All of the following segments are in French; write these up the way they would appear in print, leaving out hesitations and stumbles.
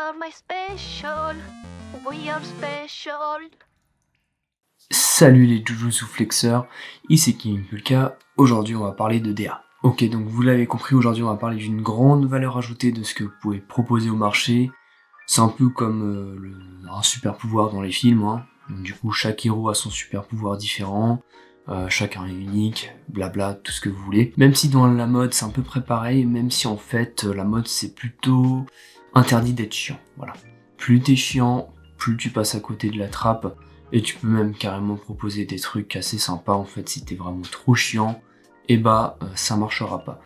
are my special. We are special. Salut les Jujutsu Flexeurs, ici King Pulka. Aujourd'hui on va parler de DA. Ok, donc vous l'avez compris, aujourd'hui on va parler d'une grande valeur ajoutée de ce que vous pouvez proposer au marché. C'est un peu comme un super pouvoir dans les films, hein. Donc, du coup chaque héros a son super pouvoir différent, chacun est unique, blabla, tout ce que vous voulez. Même si dans la mode c'est un peu près pareil, même si en fait la mode c'est plutôt interdit d'être chiant, voilà. Plus t'es chiant, plus tu passes à côté de la trappe. Et tu peux même carrément proposer des trucs assez sympas en fait si t'es vraiment trop chiant, et bah ça marchera pas.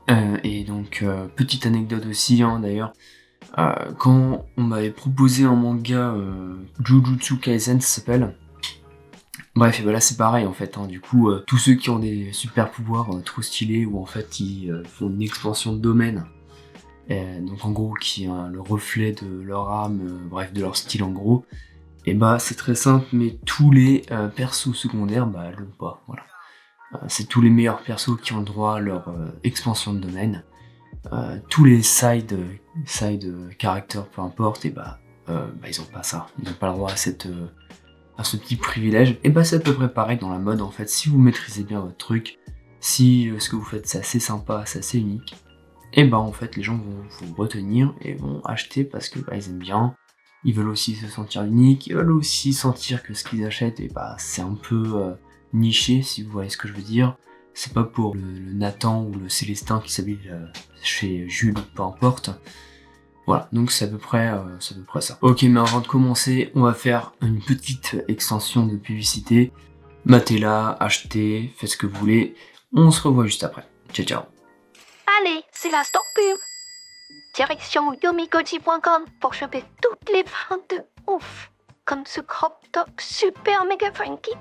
Et donc petite anecdote aussi hein, d'ailleurs, quand on m'avait proposé un manga Jujutsu Kaisen ça s'appelle. Bref et bah là c'est pareil en fait, hein, du coup tous ceux qui ont des super pouvoirs trop stylés ou en fait ils font une expansion de domaine. Donc en gros qui est le reflet de leur âme, bref de leur style en gros. Et bah c'est très simple, mais tous les persos secondaires, bah l'ont pas, voilà. C'est tous les meilleurs persos qui ont le droit à leur expansion de domaine. Tous les side characters, peu importe, et bah ils ont pas ça. Ils n'ont pas le droit à ce petit privilège. Et bah c'est à peu près pareil dans la mode en fait. Si vous maîtrisez bien votre truc, si ce que vous faites c'est assez sympa, c'est assez unique, et bah en fait les gens vont vous retenir et vont acheter parce que bah, ils aiment bien. Ils veulent aussi se sentir uniques, ils veulent aussi sentir que ce qu'ils achètent, et bah, c'est un peu niché, si vous voyez ce que je veux dire. C'est pas pour le Nathan ou le Célestin qui s'habille chez Jules, peu importe. Voilà, donc c'est à peu près ça. Ok, mais avant de commencer, on va faire une petite extension de publicité. Matez-la, achetez, faites ce que vous voulez. On se revoit juste après. Ciao, ciao. Allez, c'est la stop pub. Direction yomikoji.com pour choper toutes les ventes de ouf, comme ce crop top super méga funky.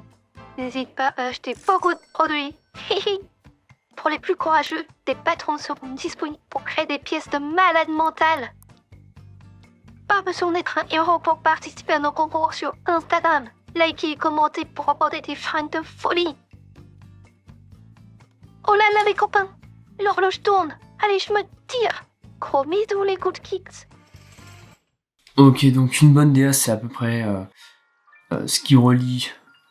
N'hésite pas à acheter beaucoup de produits. Pour les plus courageux, des patrons seront disponibles pour créer des pièces de malade mentale. Pas besoin d'être un héros pour participer à nos concours sur Instagram. Likez et commentez pour remporter des fringues de folie. Oh là là les copains, l'horloge tourne. Allez, je me tire. Gros bisous les good kicks. Ok, donc une bonne DA, c'est à peu près ce qui relie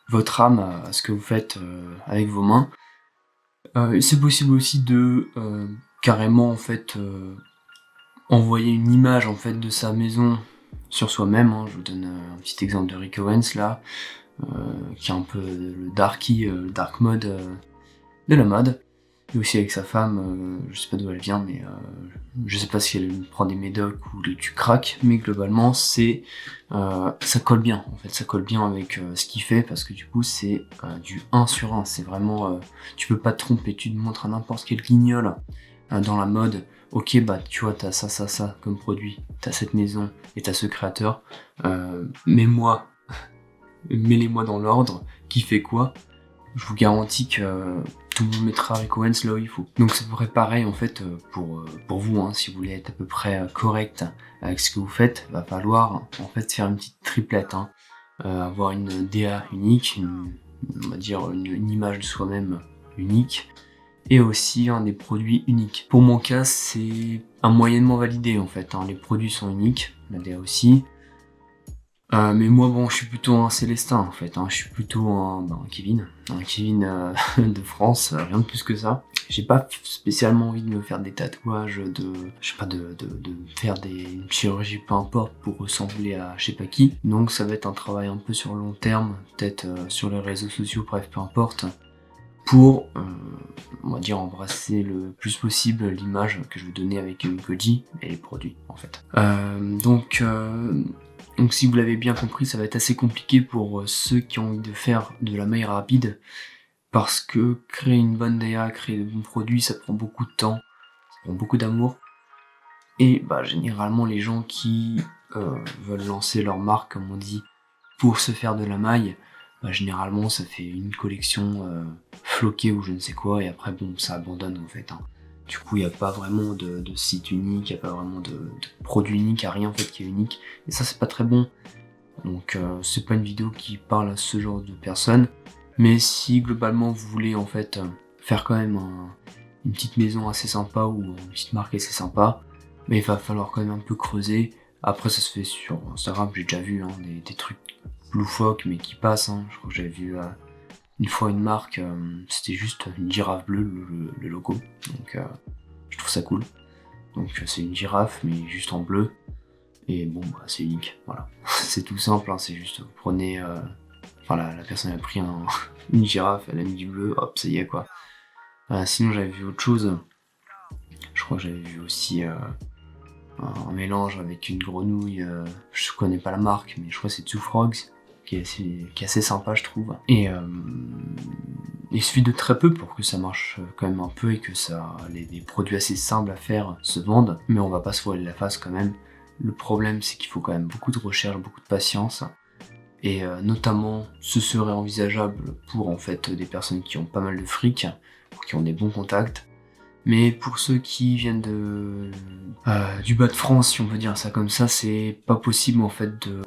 votre âme à ce que vous faites avec vos mains. C'est possible aussi de carrément en fait envoyer une image en fait de sa maison sur soi-même. Hein. Je vous donne un petit exemple de Rick Owens là, qui est un peu le dark mode de la mode. Et aussi avec sa femme, je sais pas d'où elle vient, mais je sais pas si elle prend des médocs ou du crack, mais globalement c'est ça colle bien en fait, ça colle bien avec ce qu'il fait parce que du coup c'est du 1 sur 1, c'est vraiment tu peux pas te tromper, tu te montres à n'importe quel guignol dans la mode, ok bah tu vois t'as ça comme produit, t'as cette maison et t'as ce créateur, mets-les-moi dans l'ordre, qui fait quoi, je vous garantis que tout le monde mettra Rick Owens là où il faut. Donc c'est à peu près pareil en fait pour vous, hein, si vous voulez être à peu près correct avec ce que vous faites, va falloir en fait faire une petite triplette, hein. Avoir une DA unique, on va dire une image de soi-même unique, et aussi des produits uniques. Pour mon cas c'est un moyennement validé en fait, hein. Les produits sont uniques, la DA aussi. Mais moi bon je suis plutôt un Célestin en fait, hein. Je suis plutôt un Kevin de France, rien de plus que ça. J'ai pas spécialement envie de me faire des tatouages, de faire une chirurgie peu importe pour ressembler à je sais pas qui. Donc ça va être un travail un peu sur le long terme, peut-être sur les réseaux sociaux, bref peu importe, pour on va dire embrasser le plus possible l'image que je veux donner avec Koji et les produits en fait. Donc si vous l'avez bien compris, ça va être assez compliqué pour ceux qui ont envie de faire de la maille rapide, parce que créer une bonne DA, créer de bons produits, ça prend beaucoup de temps, ça prend beaucoup d'amour, et bah généralement les gens qui veulent lancer leur marque, comme on dit, pour se faire de la maille, bah généralement ça fait une collection floquée ou je ne sais quoi, et après bon ça abandonne en fait, hein. Du coup, il n'y a pas vraiment de site unique, il n'y a pas vraiment de produit unique, il n'y a rien en fait qui est unique. Et ça, c'est pas très bon. Donc, c'est pas une vidéo qui parle à ce genre de personnes. Mais si globalement vous voulez en fait faire quand même une petite maison assez sympa ou une petite marque assez sympa, mais il va falloir quand même un peu creuser, Après ça se fait sur Instagram, j'ai déjà vu des trucs loufoques mais qui passent. Je crois que j'avais vu une fois une marque, c'était juste une girafe bleue le logo, donc je trouve ça cool. Donc c'est une girafe mais juste en bleu, et bon bah c'est unique, voilà. C'est tout simple, c'est juste vous prenez, la personne a pris une girafe, elle a mis du bleu, hop ça y est quoi. Sinon j'avais vu autre chose, je crois que j'avais vu aussi un mélange avec une grenouille, je connais pas la marque mais je crois que c'est Two Frogs, qui est assez sympa je trouve. Et il suffit de très peu pour que ça marche quand même un peu et que les produits assez simples à faire se vendent, mais on va pas se voiler la face quand même. Le problème c'est qu'il faut quand même beaucoup de recherche, beaucoup de patience, et notamment ce serait envisageable pour en fait des personnes qui ont pas mal de fric, qui ont des bons contacts. Mais pour ceux qui viennent du bas de France, si on peut dire ça comme ça, c'est pas possible en fait de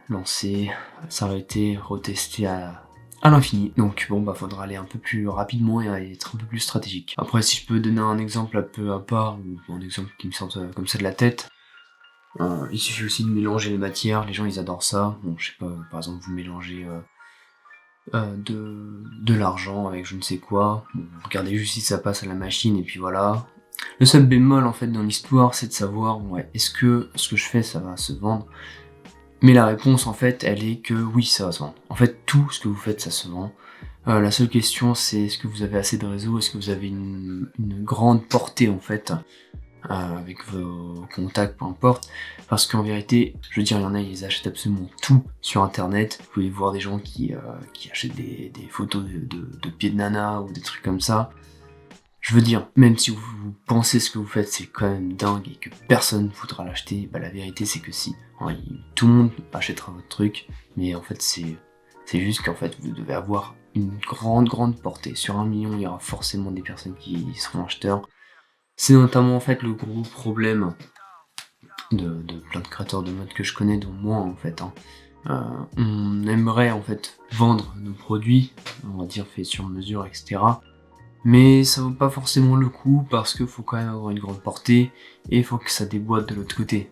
lancer, s'arrêter, retester à l'infini. Donc bon bah faudra aller un peu plus rapidement et être un peu plus stratégique. Après si je peux donner un exemple un peu à part, ou un exemple qui me sort comme ça de la tête, il suffit aussi de mélanger les matières, les gens ils adorent ça. Bon je sais pas, par exemple vous mélangez de l'argent avec je ne sais quoi. Bon, regardez juste si ça passe à la machine et puis voilà. Le seul bémol en fait dans l'histoire c'est de savoir est-ce que ce que je fais ça va se vendre. Mais la réponse en fait elle est que oui ça va se vendre. En fait tout ce que vous faites ça se vend. La seule question c'est est-ce que vous avez assez de réseau, est-ce que vous avez une grande portée en fait avec vos contacts, peu importe, parce qu'en vérité, je veux dire, il y en a, ils achètent absolument tout sur internet. Vous pouvez voir des gens qui achètent des photos de pieds de nana ou des trucs comme ça. Je veux dire, même si vous pensez ce que vous faites, c'est quand même dingue et que personne ne voudra l'acheter, bah la vérité c'est que si. Tout le monde achètera votre truc, mais en fait c'est juste qu'en fait vous devez avoir une grande portée. Sur 1 million, il y aura forcément des personnes qui seront acheteurs. C'est notamment en fait le gros problème de plein de créateurs de mode que je connais, dont moi en fait. On aimerait en fait vendre nos produits, on va dire faits sur mesure, etc. Mais ça vaut pas forcément le coup parce qu'il faut quand même avoir une grande portée et il faut que ça déboîte de l'autre côté.